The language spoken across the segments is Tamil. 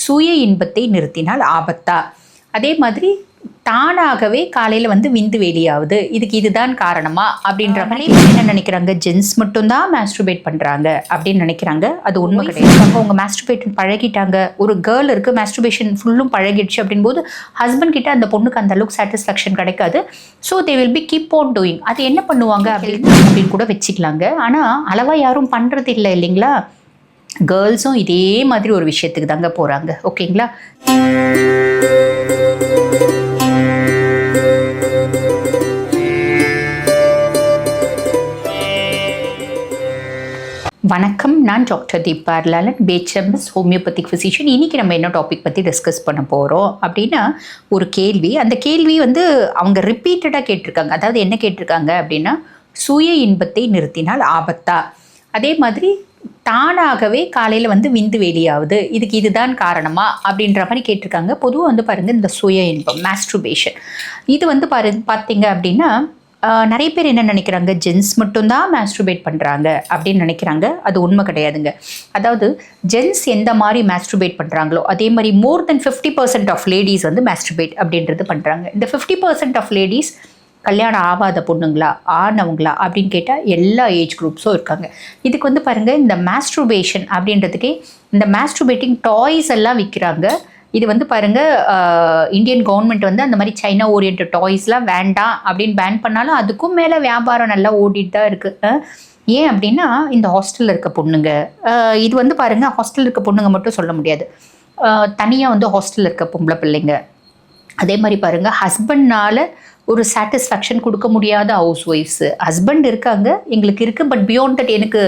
சுய இன்பத்தை நிறுத்தினால் ஆபத்தா? அதே மாதிரி தானாகவே காலையில் வந்து விந்து வெளியாகுது, இதுக்கு இதுதான் காரணமா அப்படின்ற மாதிரி என்ன நினைக்கிறாங்க, ஜென்ஸ் மட்டும்தான் மாஸ்ட்ருபேட் பண்ணுறாங்க அப்படின்னு நினைக்கிறாங்க. அது உண்மை கிடையாது. அவங்க மாஸ்ட்ருபேட் பழகிட்டாங்க, ஒரு கேர்ள் இருக்குது மாஸ்ட்ருபேஷன் ஃபுல்லும் பழகிடுச்சு அப்படின் போது ஹஸ்பண்ட் கிட்ட அந்த பொண்ணுக்கு அந்த அளவுக்கு சாட்டிஸ்ஃபேக்ஷன் கிடைக்காது. So they will be keep on doing. அது என்ன பண்ணுவாங்க அப்படின்னு கூட வச்சுக்கலாங்க. ஆனால் அளவாக யாரும் பண்ணுறது இல்லை இல்லைங்களா? கேர்ள்ஸும் இதே மாதிரி ஒரு விஷயத்துக்கு தாங்க போகிறாங்க. ஓகேங்களா? வணக்கம், நான் doctor Deepa Lalan, BHMS homeopathic physician. இன்றைக்கி நம்ம என்ன டாபிக் பற்றி டிஸ்கஸ் பண்ண போகிறோம் அப்படின்னா, ஒரு கேள்வி. அந்த கேள்வி வந்து அவங்க ரிப்பீட்டடாக கேட்டிருக்காங்க. அதாவது என்ன கேட்டிருக்காங்க அப்படின்னா, சுய இன்பத்தை நிறுத்தினால் ஆபத்தா? அதே மாதிரி தானாகவே காலையில் வந்து விந்து வெளியாகுது, இதுக்கு இதுதான் காரணமா அப்படின்ற மாதிரி கேட்டிருக்காங்க. பொதுவாக வந்து பாருங்கள், இந்த சுய இன்பம் மாஸ்ட்ருபேஷன் இது வந்து பார்த்தீங்க அப்படின்னா, நிறைய பேர் என்ன நினைக்கிறாங்க, ஜென்ஸ் மட்டும்தான் மாஸ்ட்ருபேட் பண்ணுறாங்க அப்படின்னு நினைக்கிறாங்க. அது உண்மை கிடையாதுங்க. அதாவது ஜென்ஸ் எந்த மாதிரி மாஸ்ட்ருபேட் பண்ணுறாங்களோ அதே மாதிரி மோர் தென் 50% ஆஃப் லேடிஸ் வந்து மாஸ்ட்ருபேட் அப்படின்றது பண்ணுறாங்க. இந்த 50% ஆஃப் லேடிஸ் கல்யாணம் ஆகாத பொண்ணுங்களா ஆனவங்களா அப்படின்னு கேட்டால் எல்லா ஏஜ் குரூப்ஸும் இருக்காங்க. இதுக்கு வந்து பாருங்கள், இந்த மாஸ்ட்ருபேஷன் அப்படின்றதுக்கே இந்த மாஸ்ட்ருபேட்டிங் டாய்ஸ் எல்லாம் விற்கிறாங்க. இது வந்து பாருங்கள், இந்தியன் கவர்மெண்ட் வந்து அந்த மாதிரி சைனா ஓரியன்ட் டாய்ஸ்லாம் வேண்டாம் அப்படின்னு பேன் பண்ணாலும் அதுக்கும் மேலே வியாபாரம் நல்லா ஓடிட்டு தான் இருக்குது. ஏன் அப்படின்னா, இந்த ஹாஸ்டலில் இருக்க பொண்ணுங்க, இது வந்து பாருங்கள், ஹாஸ்டலில் இருக்க பொண்ணுங்க மட்டும் சொல்ல முடியாது, தனியாக வந்து ஹாஸ்டலில் இருக்க பொம்பளை பிள்ளைங்க, அதே மாதிரி பாருங்கள் ஹஸ்பண்ட்னால் ஒரு சாட்டிஸ்ஃபேக்ஷன் கொடுக்க முடியாத ஹவுஸ் ஒய்ஃப்ஸு. ஹஸ்பண்ட் இருக்காங்க, எங்களுக்கு இருக்குது, பட் பியாண்ட் தட் எனக்கு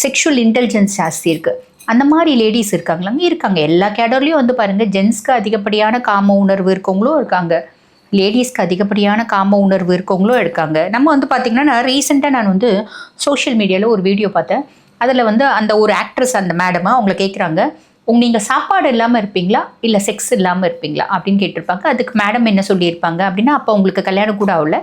செக்ஷுவல் இன்டெலிஜென்ஸ் ஜாஸ்தி இருக்குது, அந்த மாதிரி லேடிஸ் இருக்காங்களாங்க. இருக்காங்க எல்லா கேடர்லேயும் வந்து பாருங்கள், ஜென்ஸ்க்கு அதிகப்படியான காம உணர்வு இருக்கவங்களும் இருக்காங்க, லேடிஸ்க்கு அதிகப்படியான காம உணர்வு இருக்கவங்களும் இருக்காங்க. நம்ம வந்து பார்த்திங்கன்னா, ரீசெண்டாக நான் வந்து சோஷியல் மீடியாவில் ஒரு வீடியோ பார்த்தேன். அதில் வந்து அந்த ஒரு ஆக்ட்ரஸ், அந்த மேடமை அவங்கள கேட்குறாங்க, நீங்கள் சாப்பாடு இல்லாமல் இருப்பீங்களா இல்லை செக்ஸ் இல்லாமல் இருப்பீங்களா அப்படின்னு கேட்டிருப்பாங்க. அதுக்கு மேடம் என்ன சொல்லியிருப்பாங்க அப்படின்னா, அப்போ உங்களுக்கு கல்யாணம் கூட ஆகல,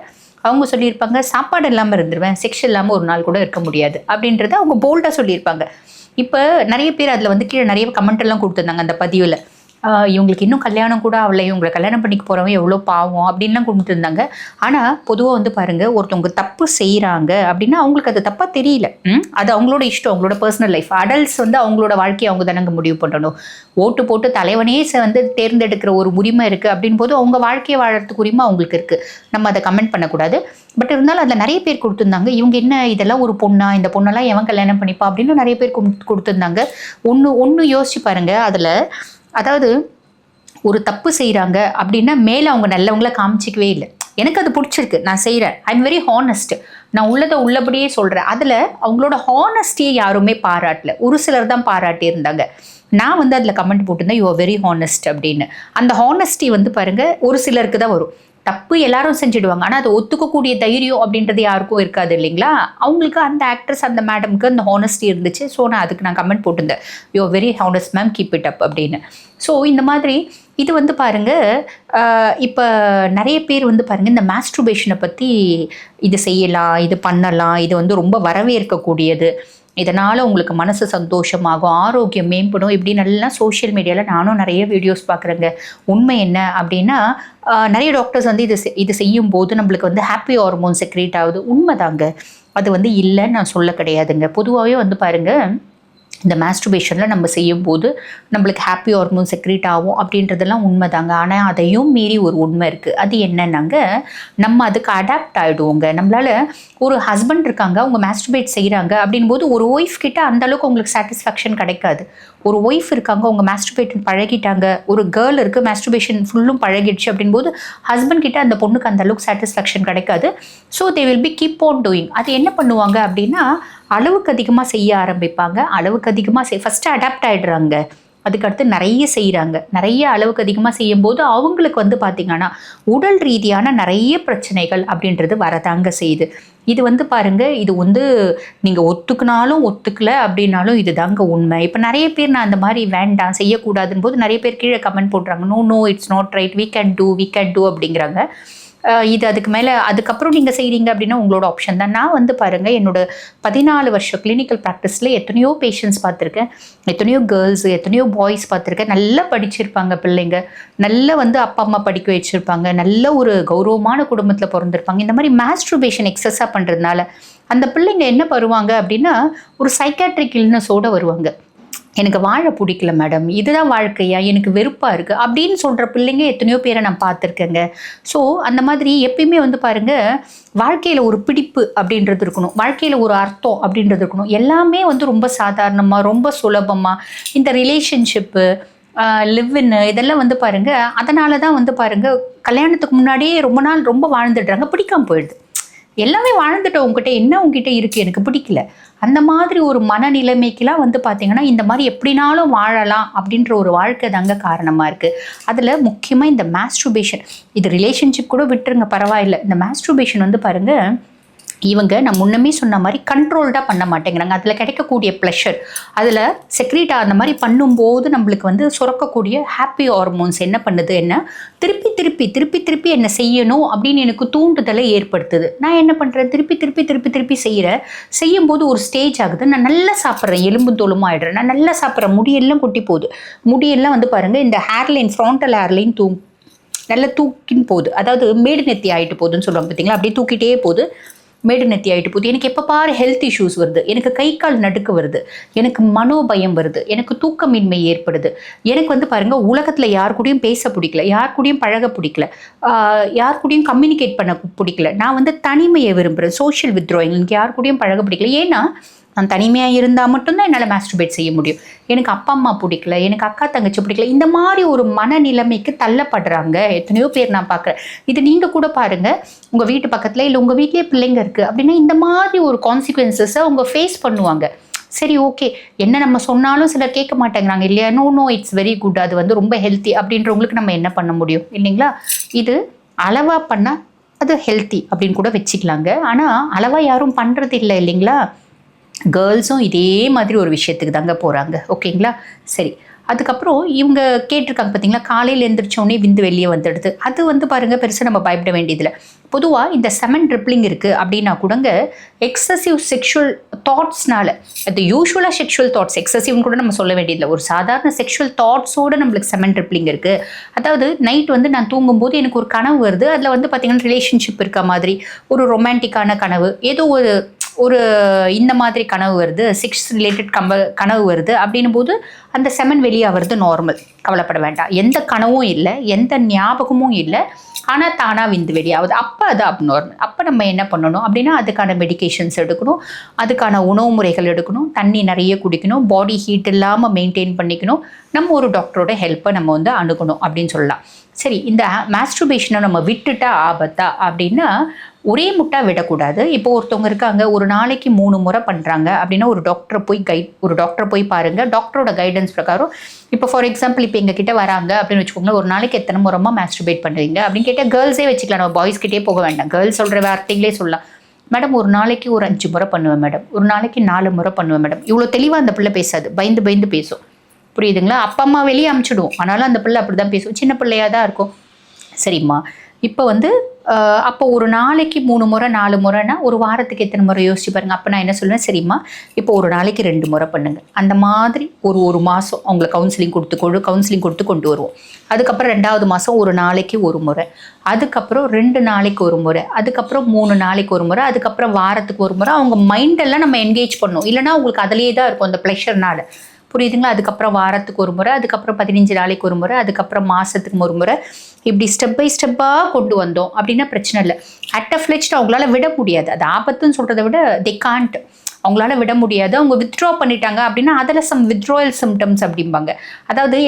அவங்க சொல்லியிருப்பாங்க, சாப்பாடு இல்லாமல் இருந்துருவேன், செக்ஸ் இல்லாமல் ஒரு நாள் கூட இருக்க முடியாது அப்படின்றத அவங்க போல்டாக சொல்லியிருப்பாங்க. இப்போ நிறைய பேர் அதில் வந்து கீழே நிறைய கமெண்ட் எல்லாம் கொடுத்துருந்தாங்க அந்த பதிவில். இவங்களுக்கு இன்னும் கல்யாணம் கூட ஆகலை, இவங்களை கல்யாணம் பண்ணிக்க போகிறவங்க எவ்வளோ பாவம் அப்படின்லாம் கொடுத்துருந்தாங்க. ஆனால் பொதுவாக வந்து பாருங்கள், ஒருத்தவங்க தப்பு செய்கிறாங்க அப்படின்னா அவங்களுக்கு அது தப்பாக தெரியல, அது அவங்களோட இஷ்டம், அவங்களோட பர்சனல் லைஃப். அடல்ட்ஸ் வந்து அவங்களோட வாழ்க்கையை அவங்க தானங்க முடிவு பண்ணணும். ஓட்டு போட்டு தலைவனே வந்து தேர்ந்தெடுக்கிற ஒரு உரிமை இருக்குது அப்படின் போது அவங்க வாழ்க்கையை வாழறதுக்கு உரிமை அவங்களுக்கு இருக்குது. நம்ம அதை கமெண்ட் பண்ணக்கூடாது. பட் இருந்தாலும் அதில் நிறைய பேர் கொடுத்துருந்தாங்க, இவங்க என்ன இதெல்லாம் ஒரு பொண்ணா, இந்த பொண்ணெல்லாம் எவன் கல்யாணம் பண்ணிப்பா அப்படின்னு நிறைய பேர் கொடுத்துருந்தாங்க. ஒன்று யோசிச்சு பாருங்கள். அதில் அதாவது ஒரு தப்பு செய்கிறாங்க அப்படின்னா மேலே அவங்க நல்லவங்கள காமிச்சிக்கவே இல்லை. எனக்கு அது பிடிச்சிருக்கு, நான் செய்கிறேன், ஐ எம் வெரி ஹானஸ்ட், நான் உள்ளதை உள்ளபடியே சொல்கிறேன். அதில் அவங்களோட ஹானஸ்டியை யாருமே பாராட்டல, ஒரு சிலர் தான் பாராட்டி இருந்தாங்க. நான் வந்து அதில் கமெண்ட் போட்டிருந்தேன், யூ ஆர் வெரி ஹானஸ்ட் அப்படின்னு. அந்த ஹானஸ்டி வந்து பாருங்கள், ஒரு சிலருக்கு தான் வரும். தப்பு எல்லாரும் செஞ்சுடுவாங்க, ஆனால் அதை ஒத்துக்கக்கூடிய தைரியம் அப்படின்றது யாருக்கும் இருக்காது இல்லைங்களா? அவங்களுக்கு அந்த ஆக்ட்ரஸ், அந்த மேடமுக்கு அந்த ஹானஸ்டி இருந்துச்சு. ஸோ நான் கமெண்ட் போட்டிருந்தேன், you are very honest ma'am, keep it up அப்படின்னு. ஸோ இந்த மாதிரி இது வந்து பாருங்கள், இப்போ நிறைய பேர் வந்து பாருங்கள், இந்த மாஸ்ட்ருபேஷனை பற்றி இது செய்யலாம், இது பண்ணலாம், இது வந்து ரொம்ப வரவேற்கக்கூடியது, இதனால் உங்களுக்கு மனசு சந்தோஷமாகும், ஆரோக்கியம் மேம்படும், இப்படி நல்லா சோஷியல் மீடியாவில் நானும் நிறைய வீடியோஸ் பார்க்குறேங்க. உண்மை என்ன அப்படின்னா, நிறைய டாக்டர்ஸ் வந்து இது செய்யும் போது நம்மளுக்கு வந்து ஹாப்பி ஹார்மோன் செக்ரேட் ஆகுது. உண்மைதாங்க, அது வந்து இல்லைன்னு நான் சொல்ல கிடையாதுங்க. பொதுவாகவே வந்து பாருங்கள், இந்த மாஸ்ட்ருபேஷனில் நம்ம செய்யும்போது நம்மளுக்கு ஹாப்பி ஹார்மோன் செக்ரேட் ஆகும் அப்படின்றதெல்லாம் உண்மைதாங்க. ஆனால் அதையும் மீறி ஒரு உண்மை இருக்குது. அது என்னன்னாங்க, நம்ம அதுக்கு அடாப்ட் ஆகிடுவோங்க. நம்மளால் ஒரு ஹஸ்பண்ட் இருக்காங்க, அவங்க மாஸ்ட்ருபேட் செய்கிறாங்க அப்படின்போது ஒரு ஒய்ஃப் கிட்ட அந்தளவுக்கு உங்களுக்கு சாட்டிஸ்ஃபேக்ஷன் கிடைக்காது. ஒரு ஒய்ஃப் இருக்காங்க, அவங்க மாஸ்ட்ருபேட் பழகிட்டாங்க, ஒரு கேர்ள் இருக்குது மாஸ்ட்ருபேஷன் ஃபுல்லும் பழகிடுச்சு அப்படின்போது ஹஸ்பண்ட் கிட்ட அந்த பொண்ணுக்கு அந்தளவுக்கு சாட்டிஸ்ஃபேக்ஷன் கிடைக்காது. So they will be keep on doing. அது என்ன பண்ணுவாங்க அப்படின்னா, அளவுக்கு அதிகமாக செய்ய ஆரம்பிப்பாங்க. அளவுக்கு அதிகமாக ஃபஸ்ட்டு அடாப்ட் ஆகிடுறாங்க, அதுக்கடுத்து நிறைய செய்கிறாங்க. நிறைய அளவுக்கு அதிகமாக செய்யும்போது அவங்களுக்கு வந்து பார்த்திங்கன்னா உடல் ரீதியான நிறைய பிரச்சனைகள் அப்படின்றது வரதாங்க செய்யுது. இது வந்து பாருங்கள், இது வந்து நீங்கள் ஒத்துக்கினாலும் ஒத்துக்கலை அப்படின்னாலும் இது தாங்க உண்மை. இப்போ நிறைய பேர் நான் அந்த மாதிரி வேண்டாம் செய்யக்கூடாதுன்னு போது நிறைய பேர் கீழே கமெண்ட் போடுறாங்க, no no it's not right, we can do அப்படிங்கிறாங்க. இது அதுக்கு மேலே அதுக்கப்புறம் நீங்கள் செய்கிறீங்க அப்படின்னா உங்களோட ஆப்ஷன் தான். நான் வந்து பாருங்கள், என்னோட 14 வருஷம் கிளினிக்கல் ப்ராக்டிஸில் எத்தனையோ பேஷண்ட்ஸ் பார்த்துருக்கேன், எத்தனையோ கேர்ள்ஸ், எத்தனையோ பாய்ஸ் பார்த்துருக்கேன். நல்லா படிச்சிருப்பாங்க பிள்ளைங்க, நல்லா வந்து அப்பா அம்மா படிக்க வச்சுருப்பாங்க, நல்ல ஒரு கௌரவமான குடும்பத்தில் பிறந்திருப்பாங்க. இந்த மாதிரி மாஸ்ட்ருபேஷன் எக்ஸஸாக பண்ணுறதுனால அந்த பிள்ளைங்க என்ன வருவாங்க அப்படின்னா ஒரு சைக்காட்ரிக் இல்னஸோடு வருவாங்க. எனக்கு வாழ பிடிக்கல மேடம், இதுதான் வாழ்க்கையா, எனக்கு வெறுப்பாக இருக்குது அப்படின்னு சொல்கிற பிள்ளைங்க எத்தனையோ பேரை நான் பார்த்துருக்கேங்க. ஸோ அந்த மாதிரி எப்பயுமே வந்து பாருங்கள், வாழ்க்கையில் ஒரு பிடிப்பு அப்படின்றது இருக்கணும், வாழ்க்கையில் ஒரு அர்த்தம் அப்படின்றது இருக்கணும். எல்லாமே வந்து ரொம்ப சாதாரணமாக, ரொம்ப சுலபமாக இந்த ரிலேஷன்ஷிப்பு, லிவ்இன் இதெல்லாம் வந்து பாருங்கள், அதனால தான் வந்து பாருங்கள் கல்யாணத்துக்கு முன்னாடியே ரொம்ப நாள் ரொம்ப வாழ்ந்துடுறாங்க, பிடிக்காம போயிடுது. எல்லாமே வாழ்ந்துட்டோம், உங்ககிட்ட என்ன உங்ககிட்ட இருக்குது எனக்கு பிடிக்கல, அந்த மாதிரி ஒரு மனநிலைமைக்கெலாம் வந்து பார்த்திங்கன்னா இந்த மாதிரி எப்படினாலும் வாழலாம் அப்படின்ற ஒரு வாழ்க்கை தாங்க காரணமாக இருக்குது. அதில் முக்கியமாக இந்த மாஸ்ட்ருபேஷன், இது ரிலேஷன்ஷிப் கூட விட்டுருங்க பரவாயில்லை, இந்த மாஸ்ட்ருபேஷன் வந்து பாருங்கள் இவங்க நான் முன்னமே சொன்ன மாதிரி கண்ட்ரோல்டாக பண்ண மாட்டேங்கிறாங்க. அதில் கிடைக்கக்கூடிய ப்ளஷர், அதில் செக்ரீட்டாக அந்த மாதிரி பண்ணும்போது நம்மளுக்கு வந்து சுரக்கக்கூடிய ஹாப்பி ஹார்மோன்ஸ் என்ன பண்ணுது, என்ன திருப்பி திருப்பி திருப்பி திருப்பி என்ன செய்யணும் அப்படின்னு எனக்கு தூண்டுதலை ஏற்படுத்துது. நான் என்ன பண்ணுறேன், திருப்பி திருப்பி திருப்பி திருப்பி செய்யும்போது ஒரு ஸ்டேஜ் ஆகுது, நான் நல்லா சாப்பிட்றேன், எலும்பு தோலுமா ஆகிடுறேன், நான் நல்லா சாப்பிட்றேன், முடியெல்லாம் கொட்டி போகுது, முடியெல்லாம் வந்து பாருங்கள் இந்த ஹேர்லைன், ஃப்ராண்டல் ஹேர்லைன் நல்லா தூக்கின்னு போகுது, அதாவது மேடு நெத்தி ஆகிட்டு போகுதுன்னு சொல்லுவாங்க பார்த்தீங்களா, அப்படியே தூக்கிட்டே போகுது, மேடு நெத்தி ஆகிட்டு போகுது. எனக்கு எப்போ பாரு ஹெல்த் இஷ்யூஸ் வருது, எனக்கு கை கால் நடுக்கு வருது, எனக்கு மனோபயம் வருது, எனக்கு தூக்கமின்மை ஏற்படுது, எனக்கு வந்து பாருங்கள் உலகத்தில் யார் கூடயும் பேச பிடிக்கல, யார் கூடயும் பழக பிடிக்கல, யார் கூடயும் கம்யூனிகேட் பண்ண பிடிக்கல, நான் வந்து தனிமையை விரும்புகிறேன், சோஷியல் வித்ட்ராயிங், எனக்கு யார் கூடயும் பழக பிடிக்கல. ஏன்னா நான் தனிமையாக இருந்தால் மட்டும்தான் என்னால் மாஸ்டர்பேட் செய்ய முடியும், எனக்கு அப்பா அம்மா பிடிக்கல, எனக்கு அக்கா தங்கச்சி பிடிக்கல, இந்த மாதிரி ஒரு மனநிலைமைக்கு தள்ளப்படுறாங்க எத்தனையோ பேர் நான் பார்க்குறேன். இது நீங்கள் கூட பாருங்கள், உங்கள் வீட்டு பக்கத்தில் இல்லை உங்கள் வீட்லேயே பிள்ளைங்க இருக்குது அப்படின்னா இந்த மாதிரி ஒரு கான்சிக்வன்சஸை அவங்க ஃபேஸ் பண்ணுவாங்க. சரி ஓகே, என்ன நம்ம சொன்னாலும் சிலர் கேட்க மாட்டேங்கிறாங்க இல்லையா, நோ இட்ஸ் வெரி குட், அது வந்து ரொம்ப ஹெல்த்தி அப்படின்றவங்களுக்கு நம்ம என்ன பண்ண முடியும் இல்லைங்களா. இது அளவாக பண்ணால் அது ஹெல்த்தி அப்படின்னு கூட வச்சுக்கலாங்க. ஆனால் அளவாக யாரும் பண்ணுறது இல்லை இல்லைங்களா. கேர்ள்ஸும் இதே மாதிரி ஒரு விஷயத்துக்கு தாங்க போகிறாங்க, ஓகேங்களா. சரி, அதுக்கப்புறம் இவங்க கேட்டிருக்காங்க பார்த்தீங்களா, காலையில் எழுந்திரிச்சோடனே விந்து வெளியே வந்துடுது. அது வந்து பாருங்கள் பெருசாக நம்ம பயப்பட வேண்டியதில்லை. பொதுவாக இந்த செமன் ட்ரிப்ளிங் இருக்குது அப்படின்னா கூடங்க எக்ஸசிவ் செக்ஷுவல் தாட்ஸ்னால, அது யூஸ்வலாக செக்ஷுவல் தாட்ஸ், எக்ஸசிவ்னு கூட நம்ம சொல்ல வேண்டியதில்லை, ஒரு சாதாரண செக்ஷுவல் தாட்ஸோடு நம்மளுக்கு செமன் ட்ரிப்ளிங் இருக்குது. அதாவது நைட் வந்து நான் தூங்கும்போது எனக்கு ஒரு கனவு வருது, அதில் வந்து பார்த்திங்கன்னா ரிலேஷன்ஷிப் இருக்க மாதிரி ஒரு ரொமான்டிக்கான கனவு, ஏதோ ஒரு இந்த மாதிரி கனவு வருது, செக்ஸ் ரிலேட்டட் கனவு வருது அப்படின்னும் போது அந்த செமன் வெளியாகிறது நார்மல், கவலைப்பட வேண்டாம். எந்த கனவும் இல்லை, எந்த ஞாபகமும் இல்லை, ஆனால் தானாக விந்து வெளியாகுது, அப்போ அது அப்நார்மல். அப்போ நம்ம என்ன பண்ணணும் அப்படின்னா அதுக்கான மெடிகேஷன்ஸ் எடுக்கணும், அதுக்கான உணவு முறைகள் எடுக்கணும், தண்ணி நிறைய குடிக்கணும், பாடி ஹீட் இல்லாமல் மெயின்டைன் பண்ணிக்கணும், நம்ம ஒரு டாக்டரோட ஹெல்ப்பை நம்ம வந்து அணுகணும் அப்படின்னு சொல்லலாம். சரி, இந்த மாஸ்டர்பேஷனை நம்ம விட்டுட்டா ஆபத்தா அப்படின்னா ஒரே முட்டா விடக்கூடாது. இப்போ ஒருத்தவங்க இருக்காங்க ஒரு நாளைக்கு 3 முறை பண்ணுறாங்க அப்படின்னா ஒரு டாக்டரை போய் பாருங்கள். டாக்டரோட கைடன்ஸ் பிரகாரம் இப்போ ஃபார் எக்ஸாம்பிள் இப்போ எங்ககிட்ட வராங்க அப்படின்னு வச்சுக்கோங்களேன், ஒரு நாளைக்கு எத்தனை முறைமா மாஸ்டர்பேட் பண்ணுவீங்க அப்படின்னு கேட்டால் கேர்ள்ஸே வச்சுக்கலாம், நம்ம பாய்ஸ்கிட்டே போக வேண்டாம், கேர்ள்ஸ் சொல்கிற வார்த்தைகளே சொல்லலாம். மேடம் ஒரு நாளைக்கு ஒரு 5 முறை பண்ணுவேன் மேடம், ஒரு நாளைக்கு 4 முறை பண்ணுவேன் மேடம். இவ்வளோ தெளிவாக அந்த பிள்ளை பேசாது, பயந்து பயந்து பேசும், புரியுதுங்களா. அப்பா அம்மா வெளியே அமுச்சிடுவோம், ஆனாலும் அந்த பிள்ளை அப்படி தான் பேசும், சின்ன பிள்ளையாக தான் இருக்கும். சரிம்மா, இப்போ வந்து அப்போ ஒரு நாளைக்கு 3 முறை 4 முறைனா ஒரு வாரத்துக்கு எத்தனை முறை யோசிச்சு பாருங்கள். அப்போ நான் என்ன சொல்லுவேன், சரிம்மா இப்போ ஒரு நாளைக்கு 2 முறை பண்ணுங்கள். அந்த மாதிரி ஒரு மாதம் அவங்கள கவுன்சிலிங் கொடுத்து கொண்டு வருவோம். அதுக்கப்புறம் 2வது மாதம் ஒரு நாளைக்கு 1 முறை, அதுக்கப்புறம் 2 நாளைக்கு 1 முறை, அதுக்கப்புறம் 3 நாளைக்கு 1 முறை, அதுக்கப்புறம் வாரத்துக்கு 1 முறை. அவங்க மைண்டெல்லாம் நம்ம என்கேஜ் பண்ணணும், இல்லைனா அவங்களுக்கு அதிலே தான் இருக்கும் அந்த ப்ளஷர்னால, புரியுதுங்களா. அதுக்கப்புறம் வாரத்துக்கு 1 முறை, அதுக்கப்புறம் 15 நாளைக்கு 1 முறை, அதுக்கப்புறம் மாதத்துக்கு 1 முறை, இப்படி ஸ்டெப் பை ஸ்டெப்பாக கொண்டு வந்தோம் அப்படின்னா பிரச்சனை இல்லை. அட் அ ஃப்ளெஜ்ட் அவங்களால விட முடியாது, அது ஆபத்துன்னு சொல்கிறத விட தே காண்ட், அவங்களால விட முடியாது. அவங்க வித்ட்ரா பண்ணிட்டாங்க அப்படின்னா அதில் சம் வித்ட்ராயல் சிம்டம்ஸ் அப்படிம்பாங்க. அதாவது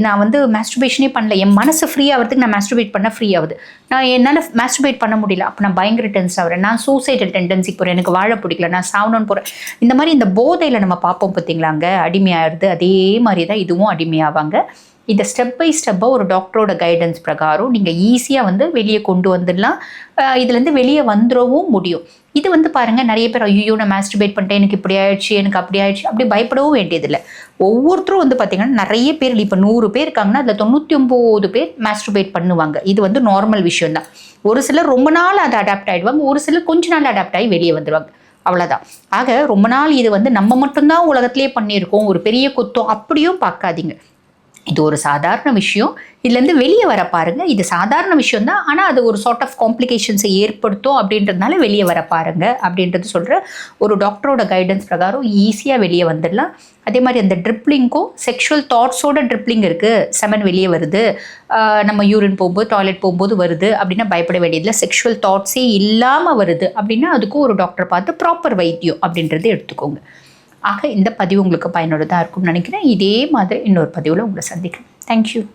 நான் வந்து மாஸ்டர்பேஷனே பண்ணல, என் மனசு ஃப்ரீ ஆகிறதுக்கு நான் மாஸ்டர்பேட் பண்ணால் ஃப்ரீ ஆகுது, நான் என்னால் மாஸ்டர்பேட் பண்ண முடியல, அப்போ நான் பயங்கர டென்ஸ் ஆகிறேன், நான் சூசைடல் டெண்டன்சிக்கு போகிறேன், எனக்கு வாழ பிடிக்கல, நான் சாவணும்னு போகிறேன். இந்த மாதிரி இந்த போதையில் நம்ம பார்ப்போம் பார்த்தீங்களாங்க, அடிமையாகிறது. அதே மாதிரி தான் இதுவும் அடிமையாவாங்க. இதை ஸ்டெப் பை ஸ்டெப்பாக ஒரு டாக்டரோட கைடன்ஸ் பிரகாரம் நீங்கள் ஈஸியாக வந்து வெளியே கொண்டு வந்துடலாம். இதுலேருந்து வெளியே வந்துடவும் முடியும். இது வந்து பாருங்கள், நிறைய பேர் ஐயோ நான் மாஸ்டர்பேட் பண்ணிட்டேன், எனக்கு இப்படி ஆயிடுச்சு, எனக்கு அப்படி ஆயிடுச்சு, அப்படி பயப்படவும் வேண்டியதில்லை. ஒவ்வொருத்தரும் வந்து பார்த்தீங்கன்னா நிறைய பேர், இப்போ 100 பேர் இருக்காங்கன்னா அதில் 99 பேர் மாஸ்டர்பேட் பண்ணுவாங்க. இது வந்து நார்மல் விஷயம் தான். ஒரு சிலர் ரொம்ப நாள் அதை அடாப்ட் ஆகிடுவாங்க, ஒரு சிலர் கொஞ்ச நாள் அடாப்ட் ஆகி வெளியே வந்துடுவாங்க. அவ்வளோதான். ஆக ரொம்ப நாள் இது வந்து நம்ம மட்டும்தான் உலகத்திலே பண்ணியிருக்கோம், ஒரு பெரிய குத்தம் அப்படியும் பார்க்காதீங்க. இது ஒரு சாதாரண விஷயம். இதுலேருந்து வெளியே வர பாருங்க. இது சாதாரண விஷயம் தான், ஆனால் அது ஒரு சார்ட் ஆஃப் காம்ப்ளிகேஷன்ஸை ஏற்படுத்தும் அப்படின்றதுனால வெளியே வர பாருங்க அப்படின்றது சொல்கிற ஒரு டாக்டரோட கைடன்ஸ் பிரகாரம் ஈஸியாக வெளியே வந்துடலாம். அதே மாதிரி அந்த ட்ரிப்ளிங்க்கும் செக்ஷுவல் தாட்ஸோட ட்ரிப்ளிங் இருக்குது, செமன் வெளியே வருது, நம்ம யூரின் போகும்போது டாய்லெட் போகும்போது வருது அப்படின்னா பயப்பட வேண்டியதில்லை. செக்ஷுவல் தாட்ஸே இல்லாமல் வருது அப்படின்னா அதுக்கும் ஒரு டாக்டர் பார்த்து ப்ராப்பர் வைத்தியம் அப்படின்றது எடுத்துக்கோங்க. ஆக இந்த பதிவு உங்களுக்கு பயனுள்ளதாக இருக்கும்னு நினைக்கிறேன். இதே மாதிரி இன்னொரு பதிவில் உங்களை சந்திக்கிறேன். தேங்க்யூ.